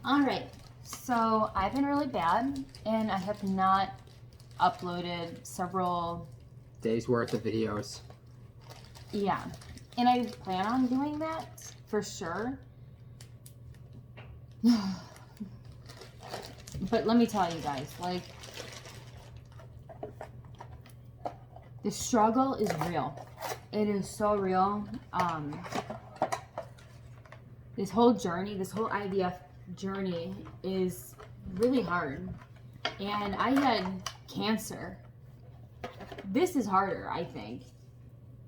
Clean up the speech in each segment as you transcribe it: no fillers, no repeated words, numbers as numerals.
All right, so I've been really bad, and I have not uploaded several days worth of videos. Yeah, and I plan on doing that for sure. But let me tell you guys, like, the struggle is real. It is so real. This whole journey, this whole IVF journey is really hard. And I had cancer. This is harder, I think,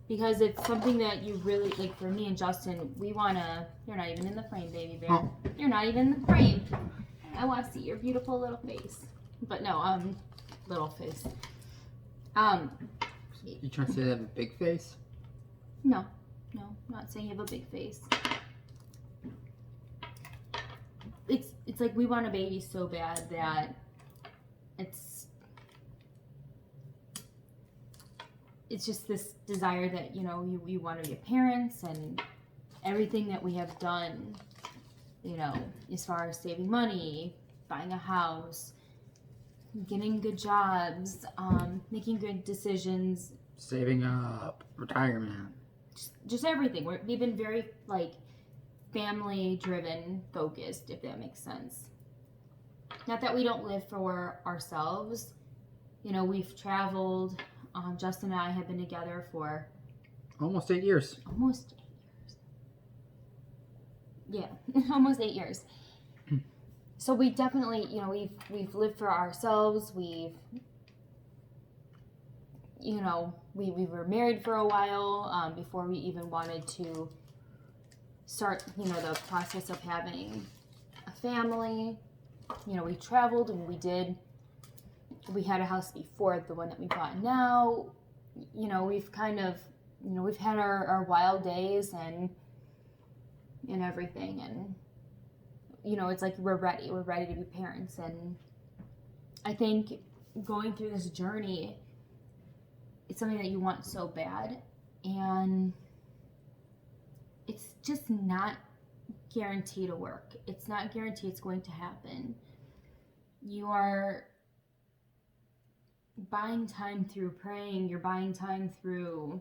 because it's something that you really, like, for me and Justin, we want to, you're not even in the frame, baby bear. Oh. You're not even in the frame. I want to see your beautiful little face. But no, little face. You trying to say they have a big face? No, I'm not saying you have a big face. It's like we want a baby so bad that it's just this desire that, you know, you want to be parents, and everything that we have done, you know, as far as saving money, buying a house, getting good jobs, making good decisions, saving up, retirement, just everything. We've been very, like, family driven focused, if that makes sense. Not that we don't live for ourselves. You know, we've traveled. Justin and I have been together for almost 8 years. Almost 8 years. Yeah, almost 8 years. So we definitely, you know, we've lived for ourselves. We were married for a while before we even wanted to start, you know, the process of having a family. You know, we traveled, and we had a house before the one that we bought now. You know, we've kind of, you know, we've had our wild days and everything, and, you know, it's like we're ready to be parents. And I think going through this journey, it's something that you want so bad, and it's just not guaranteed to work. It's not guaranteed it's going to happen. You are buying time through praying. You're buying time through,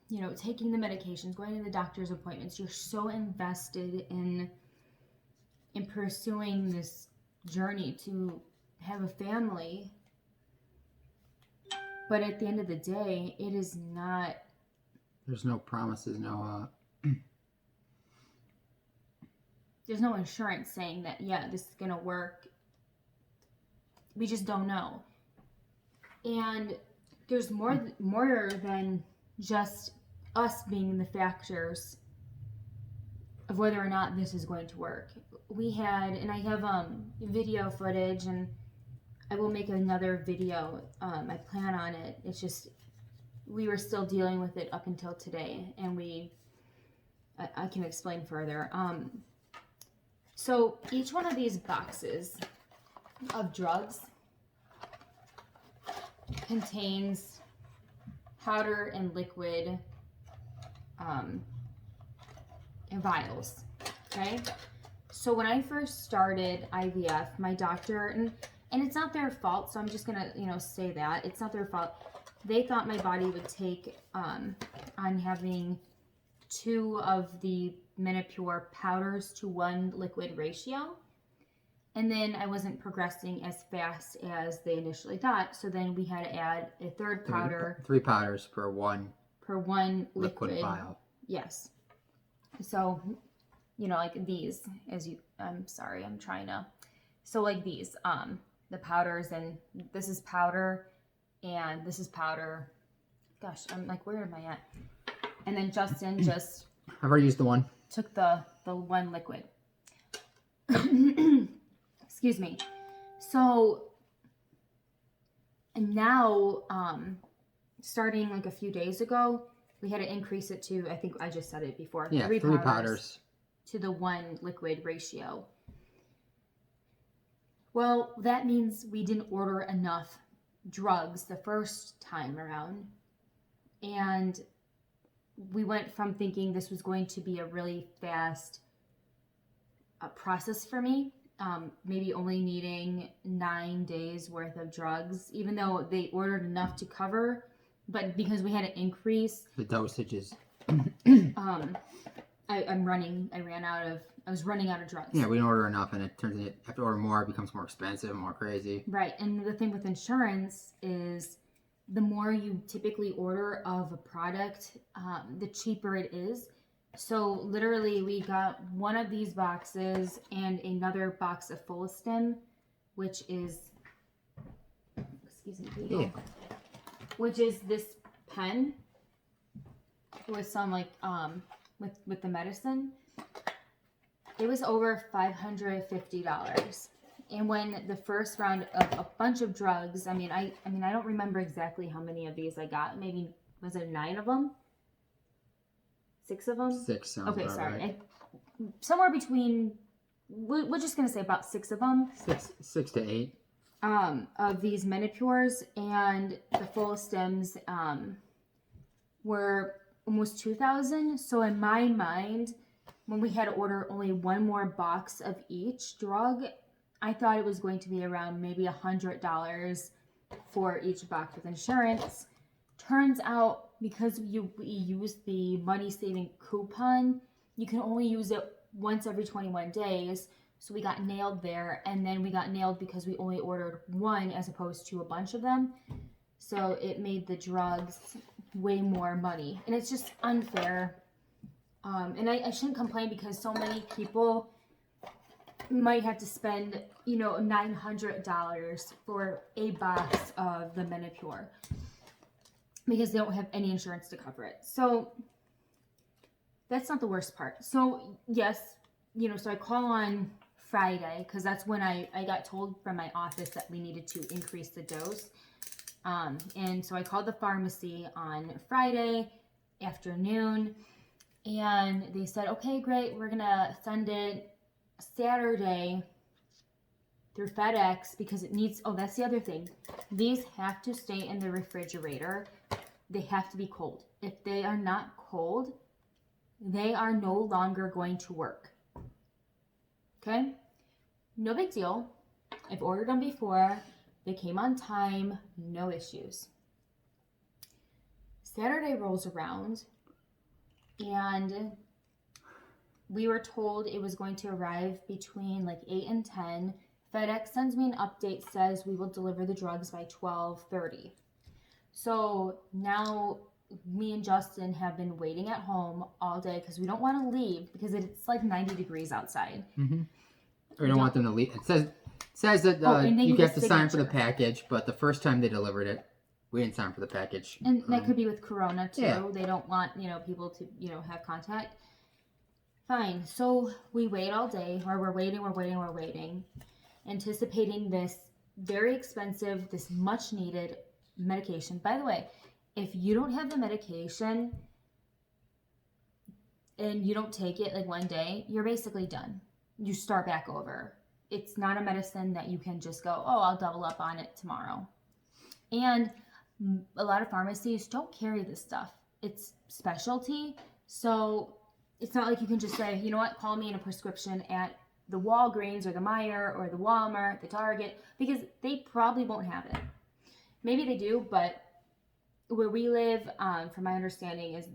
you know, taking the medications, going to the doctor's appointments. You're so invested in pursuing this journey to have a family. But at the end of the day, it is not. There's no promises, There's no insurance saying that, yeah, this is going to work. We just don't know. And there's more than just us being the factors of whether or not this is going to work. We had, and I have video footage, and I will make another video. I plan on it. It's just, we were still dealing with it up until today, and I can explain further. So each one of these boxes of drugs contains powder and liquid in vials, okay? So when I first started IVF, my doctor, and it's not their fault, so I'm just gonna, you know, say that. It's not their fault. They thought my body would take on having 2 of the Menopure powders to 1 liquid ratio. And then I wasn't progressing as fast as they initially thought. So then we had to add a third powder. 3 powders per one liquid vial. Yes. So, you know, like these, I'm sorry, I'm trying to. So like these, the powders, and this is powder, and this is powder. Gosh, I'm like, where am I at? And then Justin just. I've already used the one. Took the 1 liquid. Excuse me. So now, starting like a few days ago, we had to increase it to, I think I just said it before, yeah, 3 powders to the 1 liquid ratio. Well, that means we didn't order enough drugs the first time around. And we went from thinking this was going to be a really fast process for me. Maybe only needing 9 days worth of drugs, even though they ordered enough to cover, but because we had an increase, The dosages. I was running out of drugs. Yeah, we don't order enough, and it turns out you have to order more. It becomes more expensive, more crazy. Right, and the thing with insurance is the more you typically order of a product, the cheaper it is. So literally, we got one of these boxes and another box of Full-Stim, which is, excuse me, Yeah. which is this pen with some like with the medicine. It was over $550. And when the first round of a bunch of drugs, I mean I don't remember exactly how many of these I got. Maybe was it 9 of them? 6 of them? 6 sounds Okay, about sorry. right. Somewhere between, we're just gonna say about 6 of them. 6 to 8. Of these Menopures, and the Full-Stims were almost 2,000. So in my mind, when we had to order only one more box of each drug, I thought it was going to be around maybe $100 for each box with insurance. Turns out, because we used the money saving coupon, you can only use it once every 21 days. So we got nailed there, and then we got nailed because we only ordered one as opposed to a bunch of them. So it made the drugs way more money, and it's just unfair. And I shouldn't complain because so many people might have to spend, $900 for a box of the Menopur because they don't have any insurance to cover it. So that's not the worst part. So yes, so I call on Friday because that's when I got told from my office that we needed to increase the dose. And so I called the pharmacy on Friday afternoon, and they said, okay, great, we're going to send it Saturday through FedEx because it needs, that's the other thing. These have to stay in the refrigerator. They have to be cold. If they are not cold, they are no longer going to work. Okay? No big deal. I've ordered them before. They came on time. No issues. Saturday rolls around, and we were told it was going to arrive between like 8 and 10. FedEx sends me an update, says we will deliver the drugs by 12:30. So now me and Justin have been waiting at home all day because we don't want to leave because it's like 90 degrees outside. Mm-hmm. We don't want them to leave. It says that and you need a have to sign for the signature. package, but the first time they delivered it, we didn't sign for the package. And that could be with Corona too. Yeah. They don't want, people to, have contact. Fine. So we wait all day, or we're waiting, anticipating this very expensive, this much needed medication. By the way, if you don't have the medication and you don't take it like one day, you're basically done. You start back over. It's not a medicine that you can just go, I'll double up on it tomorrow. And a lot of pharmacies don't carry this stuff. It's specialty. So it's not like you can just say, you know what, call me in a prescription at the Walgreens or the Meijer or the Walmart, the Target, because they probably won't have it. Maybe they do, but where we live, from my understanding, is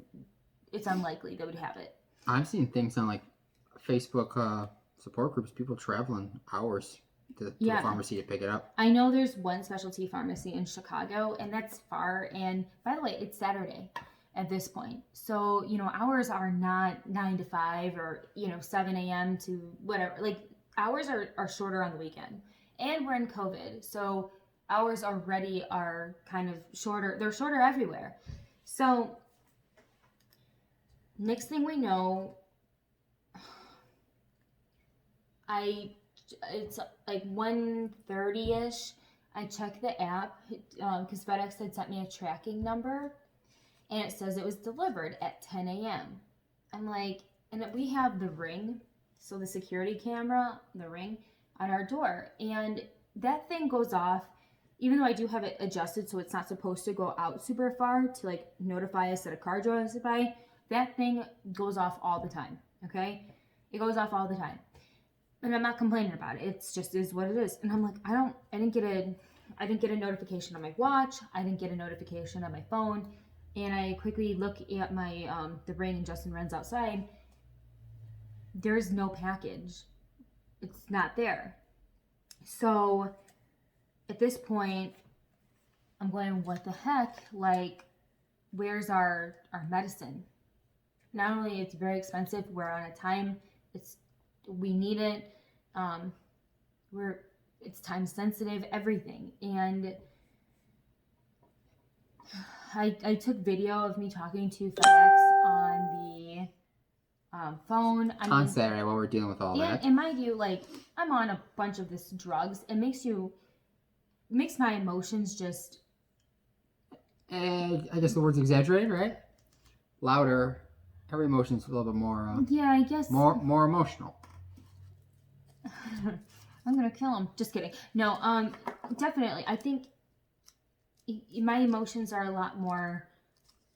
it's unlikely they would have it. I've seen things on like Facebook support groups, people traveling hours to the pharmacy to pick it up. I know there's one specialty pharmacy in Chicago, and that's far. And by the way, it's Saturday at this point. So, hours are not 9 to 5 or, 7 a.m. to whatever. Like, hours are shorter on the weekend. And we're in COVID. So hours already are kind of shorter. They're shorter everywhere. So next thing we know, it's like 1:30ish. I check the app because FedEx had sent me a tracking number, and it says it was delivered at 10 a.m. I'm like, and we have the Ring, so the security camera, the Ring on our door, and that thing goes off. Even though I do have it adjusted so it's not supposed to go out super far to like notify us that a car drives by, that thing goes off all the time. Okay, it goes off all the time. And I'm not complaining about it. It's just is what it is. And I'm like, I didn't get a notification on my watch. I didn't get a notification on my phone. And I quickly look at my the ring, and Justin runs outside. There's no package. It's not there. So at this point, I'm going, what the heck? Like, where's our medicine? Not only it's very expensive, we're on a time. We need it. It's time sensitive, everything. And I took video of me talking to FedEx on the phone. On Saturday while we're dealing with all that. And mind you, like, I'm on a bunch of this drugs. It makes my emotions just... I guess the word's exaggerated, right? Louder. Every emotion's a little bit more... yeah, I guess... More emotional. I'm gonna kill him. Just kidding. No, definitely. I think my emotions are a lot more...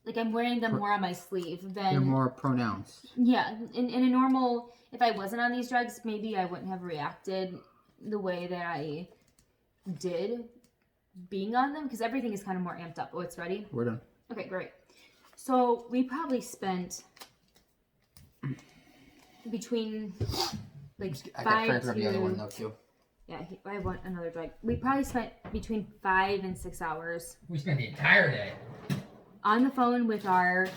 Like, I'm wearing them more on my sleeve than... They're more pronounced. Yeah. In a normal... If I wasn't on these drugs, maybe I wouldn't have reacted the way that I did being on them. Because everything is kind of more amped up. Oh, it's ready? We're done. Okay, great. So, we probably spent... between... Like, I got friends from the other one, though, too. Yeah, I want another drug. We probably spent between 5 and 6 hours. We spent the entire day On the phone with our,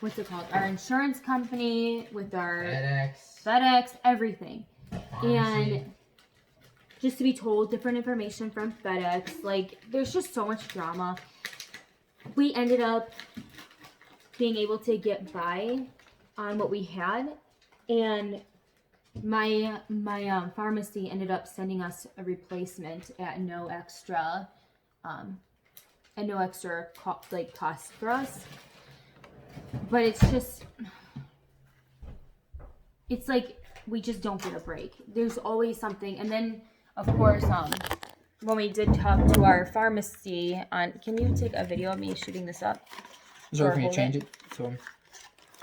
what's it called? Our insurance company, with our FedEx, everything. Pharmacy. And just to be told different information from FedEx. Like, there's just so much drama. We ended up being able to get by on what we had, and my pharmacy ended up sending us a replacement at no extra cost for us. But it's like we just don't get a break. There's always something. And then of course when we did talk to our pharmacy on... Can you take a video of me shooting this up? So can you change it so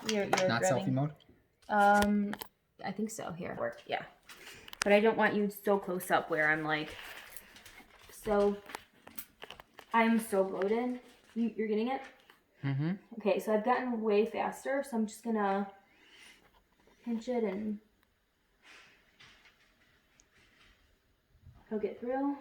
You're not grabbing... selfie mode? I think so. Here. Work. Yeah. But I don't want you so close up where I'm like... So, I'm so bloated. You're getting it? Mm-hmm. Okay, so I've gotten way faster, so I'm just gonna pinch it and poke it through.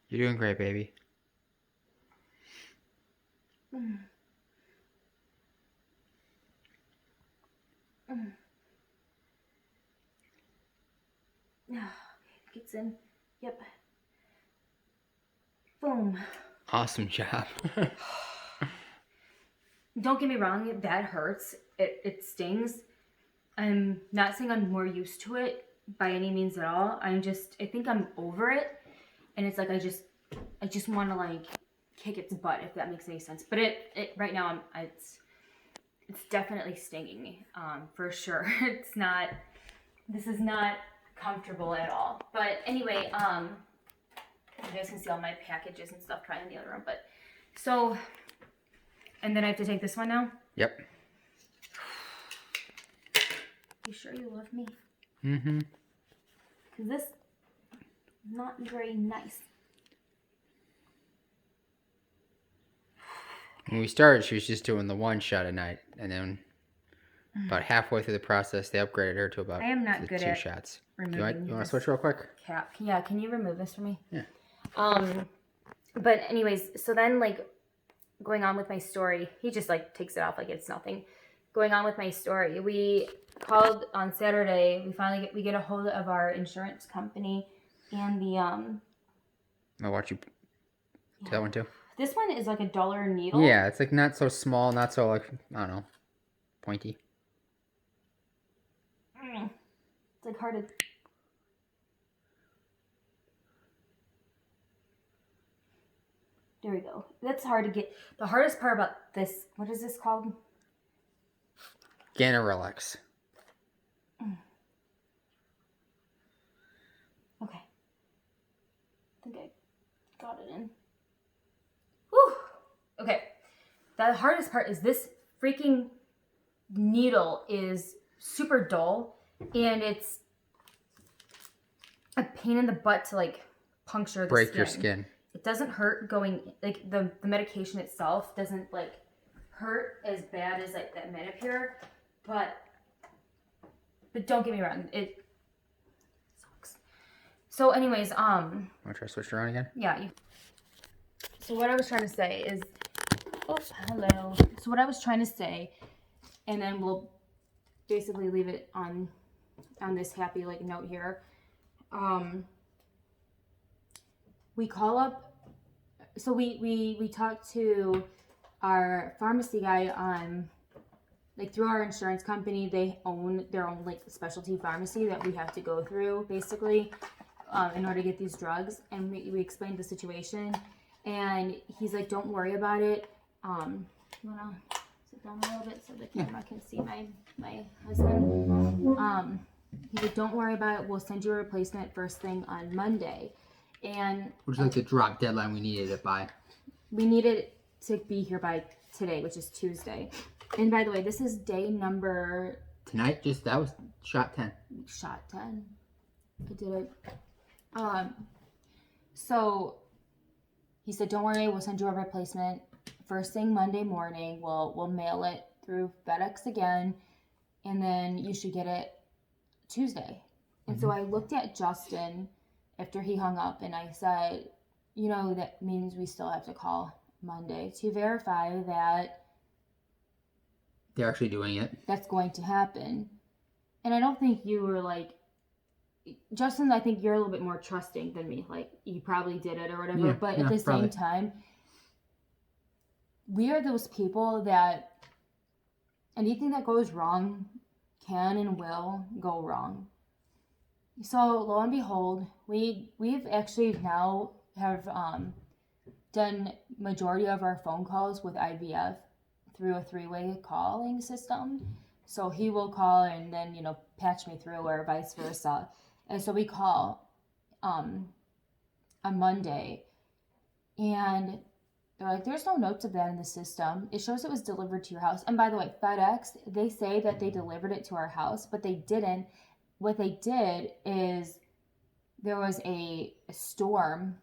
You're doing great, baby. Gets in. Yep. Boom. Awesome job. Don't get me wrong, that hurts. It stings. I'm not saying I'm more used to it by any means at all. I think I'm over it. And it's like I just want to like kick its butt, if that makes any sense. But it right now it's definitely stinging me. For sure. This is not comfortable at all. But anyway, you guys can see all my packages and stuff probably in the other room. But so, and then I have to take this one now? Yep. You sure you love me? Mm-hmm. Because this is not very nice. When we started, she was just doing the 1 shot a night, and then about halfway through the process, they upgraded her to about I am not good 2 at shots. removing You want to switch real quick? cap. Yeah, can you remove this for me? Yeah. But anyways, so then like going on with my story, he just like takes it off like it's nothing. Going on with my story, we called on Saturday. We finally get a hold of our insurance company, and the I'll watch you do that one too. This one is like $1 a needle. Yeah, it's like not so small, not so like, I don't know, pointy. It's like hard to... There we go. That's hard to get. The hardest part about this, what is this called? Ganirelix. got it in. Whew. Okay. The hardest part is this freaking needle is super dull, and it's a pain in the butt to like puncture the break skin. Your skin. It doesn't hurt going, like the medication itself doesn't like hurt as bad as like that Menopur, but don't get me wrong, it sucks. So anyways, Want to try to switch it around again? Yeah. So what I was trying to say is, oh, hello. So what I was trying to say, and then we'll basically leave it on this happy like note here. We call up, so we talked to our pharmacy guy on, like through our insurance company, they own their own like specialty pharmacy that we have to go through basically in order to get these drugs. And we explained the situation, and he's like, don't worry about it. You wanna sit down a little bit so the camera can see my husband? He's like, don't worry about it. We'll send you a replacement first thing on Monday. And which is like the drop deadline we needed it by. We needed to be here by today, which is Tuesday. And by the way, this is day number... Tonight, that was shot 10. Shot 10. I did it. So he said, don't worry, we'll send you a replacement first thing Monday morning. We'll mail it through FedEx again, and then you should get it Tuesday. And so I looked at Justin after he hung up, and I said, you know, that means we still have to call Monday to verify that they're actually doing it. That's going to happen. And I don't think you were like, Justin, I think you're a little bit more trusting than me. Like, you probably did it or whatever. Yeah, but at the probably. same time, we are those people that anything that goes wrong can and will go wrong. So lo and behold, we've actually now have done majority of our phone calls with IVF through a 3-way calling system. So he will call and then, you know, patch me through, or vice versa. And so we call on Monday, and they're like, there's no notes of that in the system. It shows it was delivered to your house. And by the way, FedEx, they say that they delivered it to our house, but they didn't. What they did is there was a storm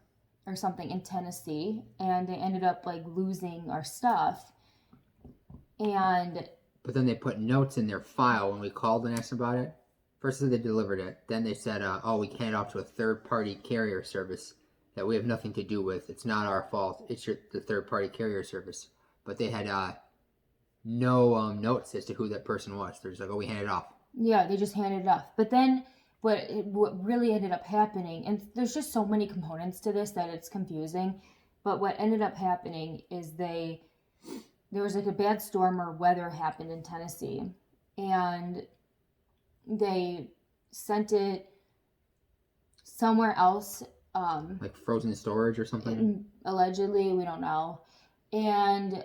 or something in Tennessee, and they ended up like losing our stuff. But then they put notes in their file when we called and asked about it. First they delivered it. Then they said, we can hand it off to a third-party carrier service that we have nothing to do with. It's not our fault. It's the third-party carrier service. But they had no notes as to who that person was. They're just like, we handed it off. Yeah, they just handed it off. But then what really ended up happening, and there's just so many components to this that it's confusing, but what ended up happening is there was like a bad storm or weather happened in Tennessee, and they sent it somewhere else. Like frozen storage or something? Allegedly, we don't know. And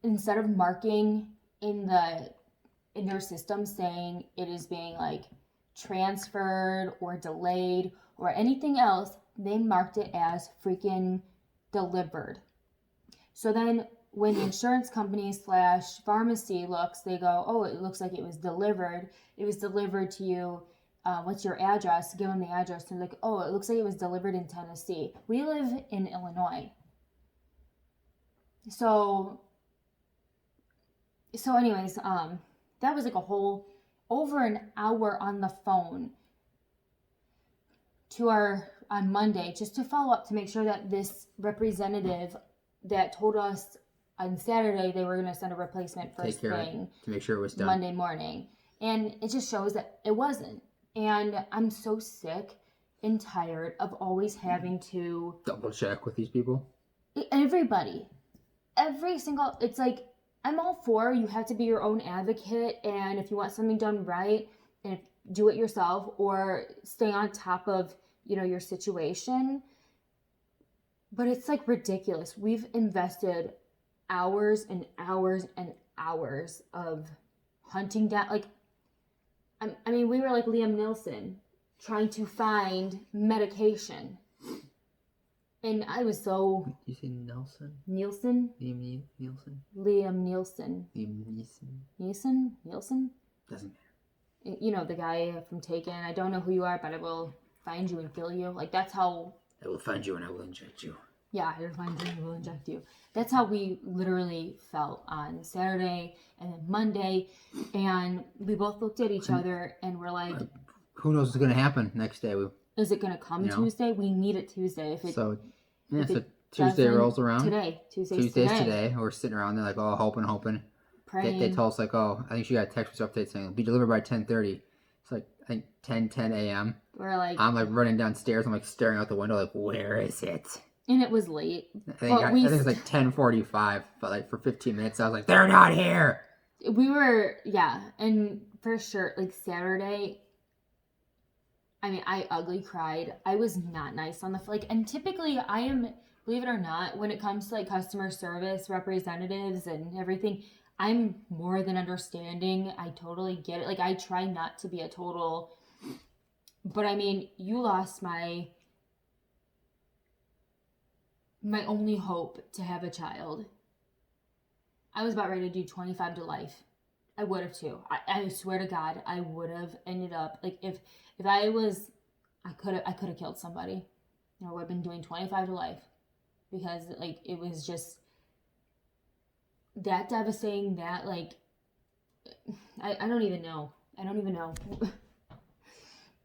instead of marking in their system saying it is being like transferred or delayed or anything else, they marked it as freaking delivered. So then when the insurance company / pharmacy looks, they go, oh, it looks like it was delivered. It was delivered to you. What's your address? Give them the address. They're like, oh, it looks like it was delivered in Tennessee. We live in Illinois. So anyways, that was like a whole over an hour on the phone on Monday just to follow up to make sure that this representative that told us on Saturday they were going to send a replacement first thing to make sure it was done Monday morning. And it just shows that it wasn't. And I'm so sick and tired of always having to double check with these people. Everybody. Every single, it's like, I'm all for you have to be your own advocate, and if you want something done right, and do it yourself or stay on top of, you know, your situation. But it's like ridiculous. We've invested hours and hours and hours of hunting down, like, I mean, we were like Liam Neeson trying to find medication. And I was so You say Nelson? Nielsen, Nielsen? Liam Nielsen, Neeson? Nielsen. Doesn't You know, the guy from Taken. I don't know who you are, but I will find you and kill you. Like, that's how. I will find you and I will inject you. Yeah, I will find you and will inject you. That's how we literally felt on Saturday and then Monday. And we both looked at each other and we're like, who knows what's going to happen next day? Is it going to come Tuesday? We need it Tuesday. If Tuesday rolls around. Tuesday's today. We're sitting around there like, oh, hoping. Praying. They told us like, oh, I think she got a text update saying it'll be delivered by 10:30. It's like, I think 10 a.m. We're like, I'm like running downstairs. I'm like staring out the window like, where is it? And it was late. I think it was like 10:45, but like for 15 minutes, I was like, they're not here. We were, yeah, and for sure, like Saturday, I mean, I ugly cried. I was not nice on the, like, and typically I am, believe it or not, when it comes to like customer service representatives and everything, I'm more than understanding. I totally get it. Like, I try not to be a total, but I mean, you lost my only hope to have a child. I was about ready to do 25 to life. I would have too. I swear to God, I would have ended up, like, if I was, I could have killed somebody. I would have been doing 25 to life, because like it was just that devastating. That like, I don't even know.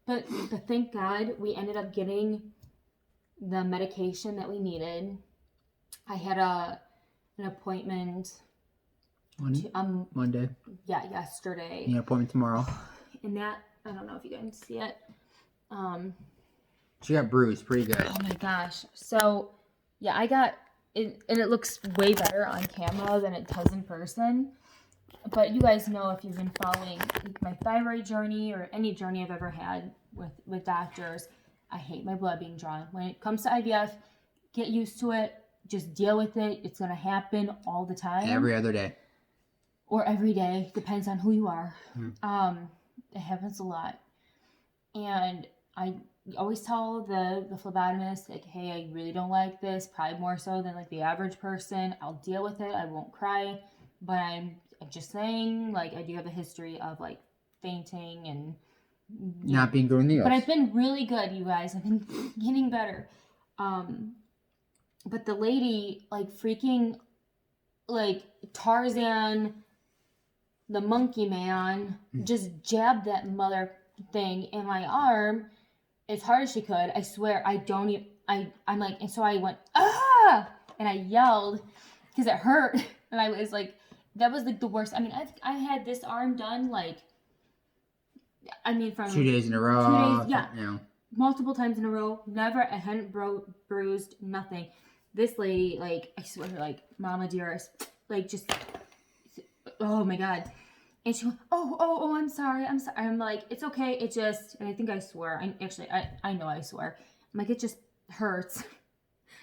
But thank God we ended up getting the medication that we needed. I had an appointment Monday. Yeah, yesterday. You have an appointment tomorrow. And that, I don't know if you can see it. She got bruised pretty good. Oh my gosh. So, yeah, I got it, and it looks way better on camera than it does in person. But you guys know, if you've been following my thyroid journey or any journey I've ever had with doctors, I hate my blood being drawn. When it comes to IVF, get used to it. Just deal with it. It's going to happen all the time. Every other day. Or every day. Depends on who you are. It happens a lot. And I always tell the phlebotomist, like, hey, I really don't like this. Probably more so than like the average person. I'll deal with it. I won't cry. But I'm just saying, like, I do have a history of like fainting and not being good in the But I've been really good, you guys. I've been getting better. But the lady, like, freaking, like, Tarzan, the monkey man, just jabbed that mother thing in my arm as hard as she could. I swear, I'm like, and so I went, ah! And I yelled because it hurt. And I was like, that was like the worst. I mean, I had this arm done, like, from 2 days in a row. 2 days, yeah. You know. Multiple times in a row. Never, I hadn't bruised, nothing. This lady, like, I swear, like, Mama Dearest, like, just, oh my God. And she went, oh, I'm sorry. I'm like, it's okay. It just, and I think I swear. I know I swear. I'm like, it just hurts.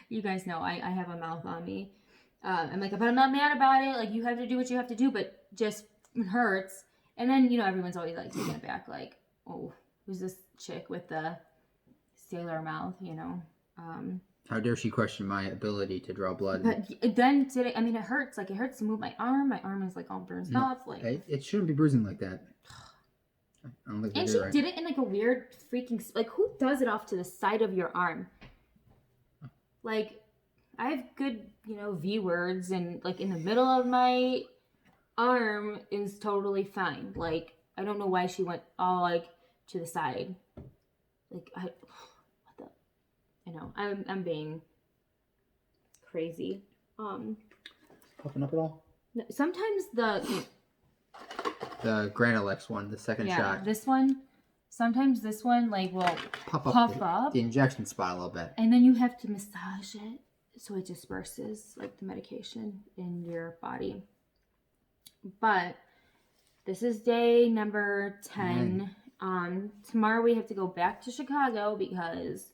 You guys know I have a mouth on me. I'm like, but I'm not mad about it. Like, you have to do what you have to do, but just it hurts. And then, everyone's always like taking it back, like, oh, who's this chick with the sailor mouth, How dare she question my ability to draw blood? But then today, it hurts. Like, it hurts to move my arm. My arm is like all bruised off. Like, it shouldn't be bruising like that. I don't think and she did it in like a weird freaking, like, who does it off to the side of your arm? Like, I have good, V words, and like in the middle of my arm is totally fine. Like, I don't know why she went all like to the side. Like, I'm being crazy. Popping up at all? Sometimes the Granalex one, the second shot. Sometimes this one like will puff up the injection spot a little bit, and then you have to massage it so it disperses like the medication in your body. But this is day number 10. Tomorrow we have to go back to Chicago because,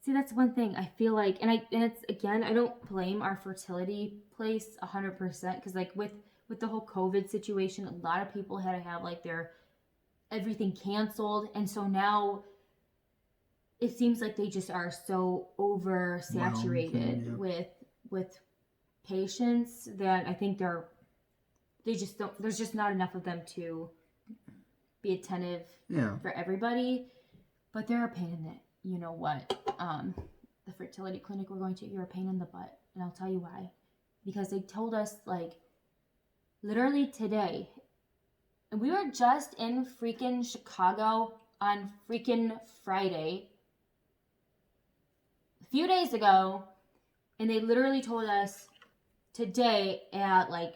see, that's one thing I feel like, and it's, again, I don't blame our fertility place 100%, because like with the whole COVID situation, a lot of people had to have like their everything canceled, and so now it seems like they just are so oversaturated yeah. with patients that I think they just don't. There's just not enough of them to be attentive Yeah. for everybody. But they're a pain in the you know what. The fertility clinic we're going to, you're a pain in the butt, and I'll tell you why. Because they told us like literally today, and we were just in freaking Chicago on freaking Friday, a few days ago, and they literally told us today at like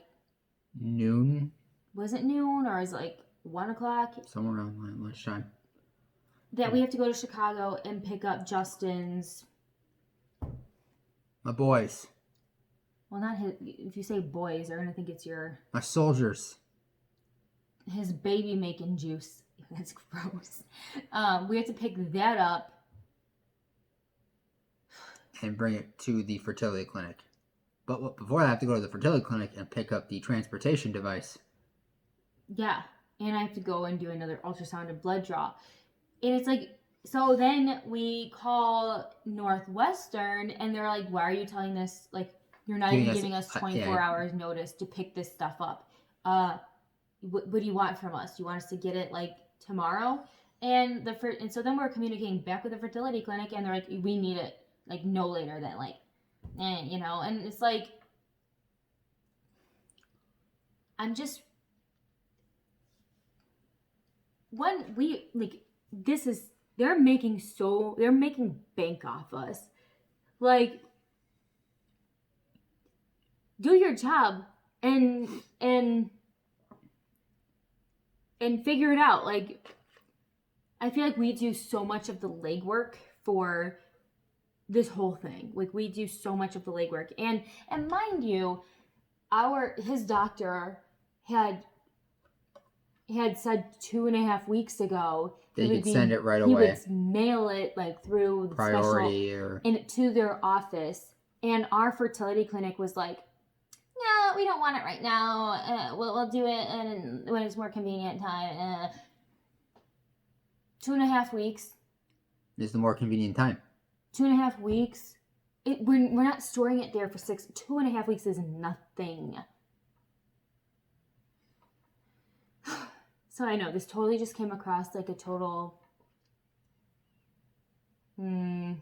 Noon. Was it noon or is it like 1 o'clock? Somewhere around lunchtime. That we have to go to Chicago and pick up Justin's. My boys. Well, not his. If you say boys, they're gonna think it's My soldiers. his baby making juice. That's gross. We have to pick that up And bring it to the fertility clinic. But before I have to go to the fertility clinic and pick up the transportation device. Yeah, and I have to go and do another ultrasound and blood draw. And it's like, so then we call Northwestern, and they're like, why are you telling this? Like, you're not even giving us 24 hours notice to pick this stuff up. What do you want from us? Do you want us to get it, like, tomorrow? And so then we're communicating back with the fertility clinic, and they're like, we need it, like, no later than, like, you know, and it's like, I'm just, they're making bank off us. Like, do your job and figure it out. Like, I feel like we do so much of the legwork for this whole thing. Like, we do so much of the legwork. And mind you, his doctor had said 2.5 weeks ago they could send it right away. He would mail it like through priority and to their office. And our fertility clinic was like, no, we don't want it right now. We'll do it when it's more convenient time. 2.5 weeks is the more convenient time. 2.5 weeks. We're not storing it there for 2.5 weeks is nothing. So I know this totally just came across like a total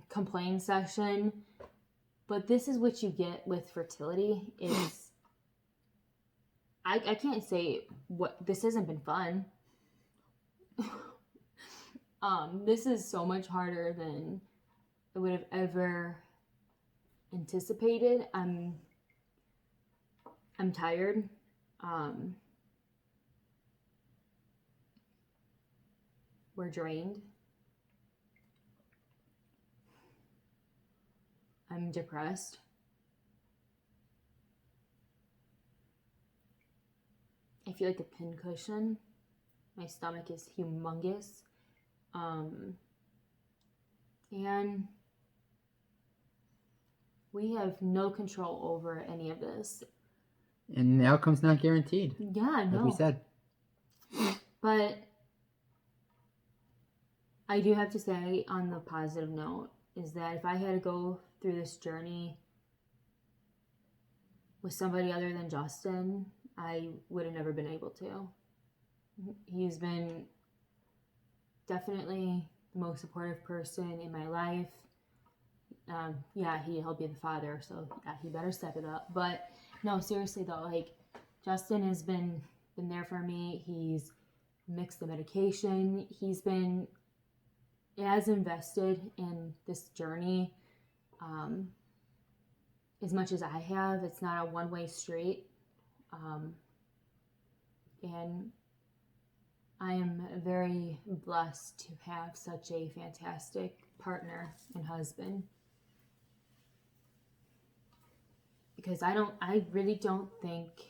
complaint session, but this is what you get with fertility. Is I can't say what this hasn't been fun. This is so much harder than I would have ever anticipated. I'm tired. We're drained. I'm depressed. I feel like a pincushion. My stomach is humongous. And we have no control over any of this. And the outcome's not guaranteed. Yeah, no. Like we said. But I do have to say, on the positive note, is that if I had to go through this journey with somebody other than Justin, I would have never been able to. He's been definitely the most supportive person in my life. He'll be the father, so yeah, he better step it up. But no, seriously though, like, Justin has been there for me. He's mixed the medication. He's been as invested in this journey as much as I have. It's not a one-way street. And I am very blessed to have such a fantastic partner and husband. Because I really don't think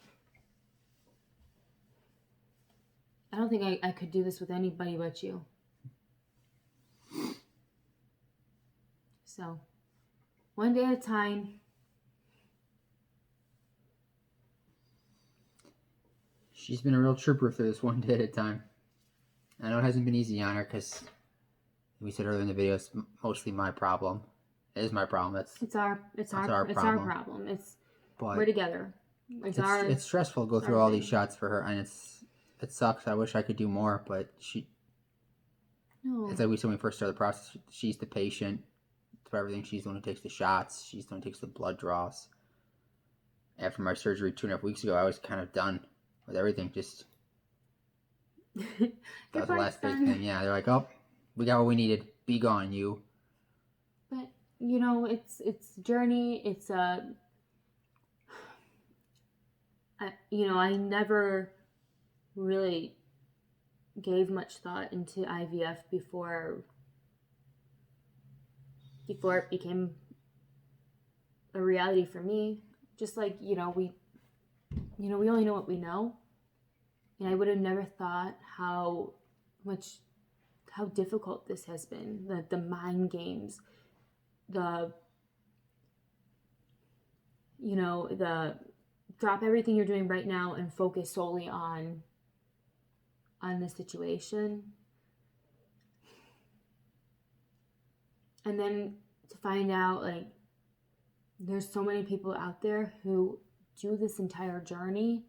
I could do this with anybody but you. So, one day at a time. She's been a real trooper through this one day at a time. I know it hasn't been easy on her because We said earlier in the video, it's mostly my problem. It is my problem. It's our problem. But We're together. it's stressful to go through all these shots for her, and it sucks. I wish I could do more, but it's like we said when we first started the process. She's the patient for everything. She's the one who takes the shots. She's the one who takes the blood draws. After my surgery 2.5 weeks ago, I was kind of done with everything. Just that was the last big thing. Yeah, they're like, "Oh, we got what we needed. Be gone, you." But it's a journey. It's I never really gave much thought into IVF before it became a reality for me. Just like, we only know what we know. And I would have never thought how difficult this has been. The mind games, the drop everything you're doing right now and focus solely on the situation. And then to find out, like, there's so many people out there who do this entire journey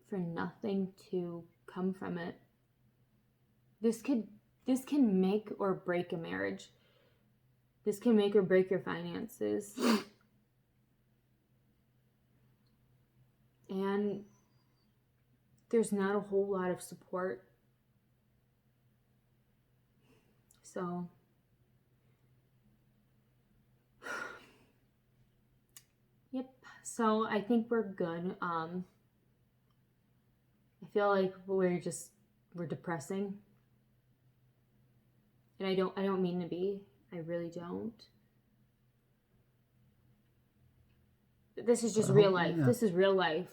for nothing to come from it. This can make or break a marriage. This can make or break your finances. And there's not a whole lot of support. So yep. So I think we're good. I feel like we're depressing. And I don't mean to be. I really don't. This is just real life. Yeah. This is real life.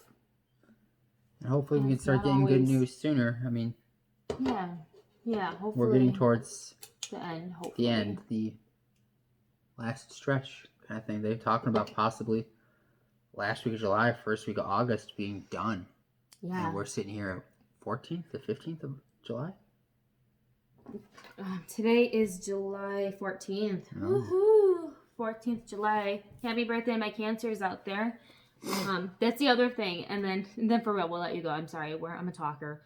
And hopefully we can start getting good news sooner. I mean, yeah. Hopefully we're getting towards the end. Hopefully the last stretch kind of thing. They're talking about possibly last week of July, first week of August being done. Yeah. And we're sitting here at 14th, the 15th of July. Today is July 14th. Woohoo! 14th July. Happy birthday, my Cancers out there. That's the other thing. And then for real, we'll let you go. I'm sorry, I'm a talker.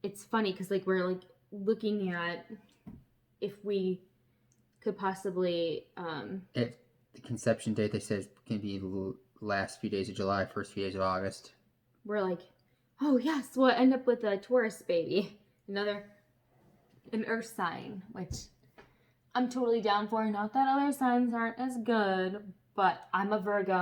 It's funny because like we're like looking at if we could possibly if the conception date they said can be the last few days of July, first few days of August. We're like, oh yes, we'll end up with a Taurus baby. An earth sign, which I'm totally down for. Not that other signs aren't as good, but I'm a Virgo.